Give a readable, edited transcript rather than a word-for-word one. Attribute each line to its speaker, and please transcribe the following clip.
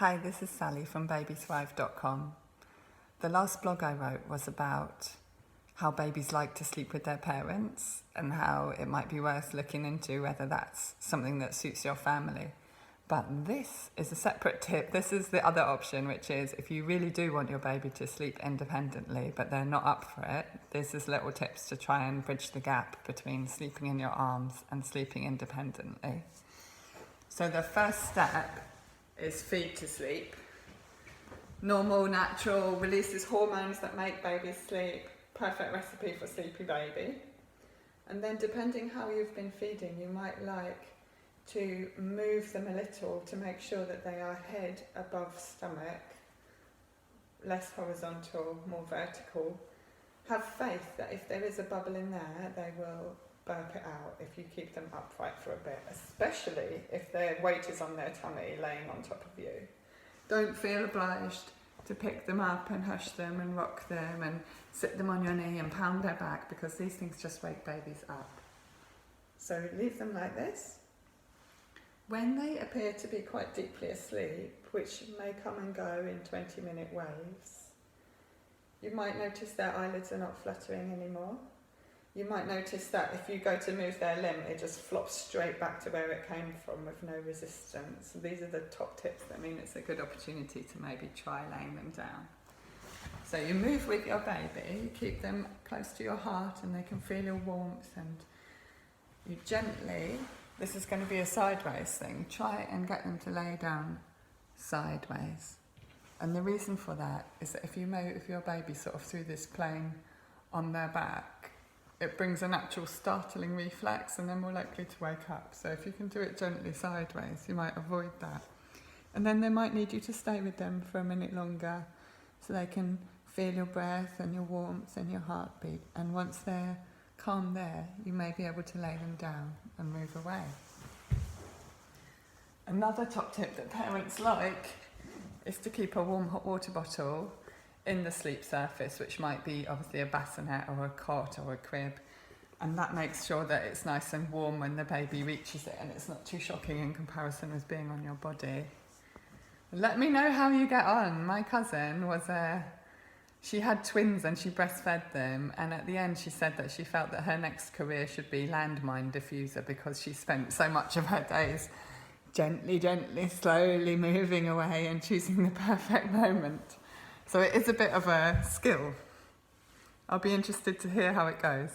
Speaker 1: Hi, this is Sally from babythrive.com. The last blog I wrote was about how babies like to sleep with their parents and how it might be worth looking into whether that's something that suits your family. But this is a separate tip. This is the other option, which is if you really do want your baby to sleep independently but they're not up for it, this is little tips to try and bridge the gap between sleeping in your arms and sleeping independently. So the first step is feed to sleep. Normal, natural, releases hormones that make babies sleep. Perfect recipe for sleepy baby. And then depending how you've been feeding, you might like to move them a little to make sure that they are head above stomach, less horizontal, more vertical. Have faith that if there is a bubble in there, they will burp it out if you keep them upright for a bit, especially if their weight is on their tummy laying on top of you. Don't feel obliged to pick them up and hush them and rock them and sit them on your knee and pound their back, because these things just wake babies up. So leave them like this. When they appear to be quite deeply asleep, which may come and go in 20-minute waves, you might notice their eyelids are not fluttering anymore. You might notice that if you go to move their limb, it just flops straight back to where it came from with no resistance. These are the top tips that mean it's a good opportunity to maybe try laying them down. So you move with your baby, you keep them close to your heart and they can feel your warmth, and you gently, this is going to be a sideways thing, try and get them to lay down sideways. And the reason for that is that if you move your baby sort of through this plane on their back, it brings a natural startling reflex and they're more likely to wake up. So if you can do it gently sideways, you might avoid that. And then they might need you to stay with them for a minute longer so they can feel your breath and your warmth and your heartbeat. And once they're calm there, you may be able to lay them down and move away. Another top tip that parents like is to keep a warm hot water bottle in the sleep surface, which might be obviously a bassinet or a cot or a crib, and that makes sure that it's nice and warm when the baby reaches it and it's not too shocking in comparison with being on your body. Let me know how you get on. My cousin she had twins and she breastfed them, and at the end she said that she felt that her next career should be landmine diffuser because she spent so much of her days gently, slowly moving away and choosing the perfect moment. So it is a bit of a skill. I'll be interested to hear how it goes.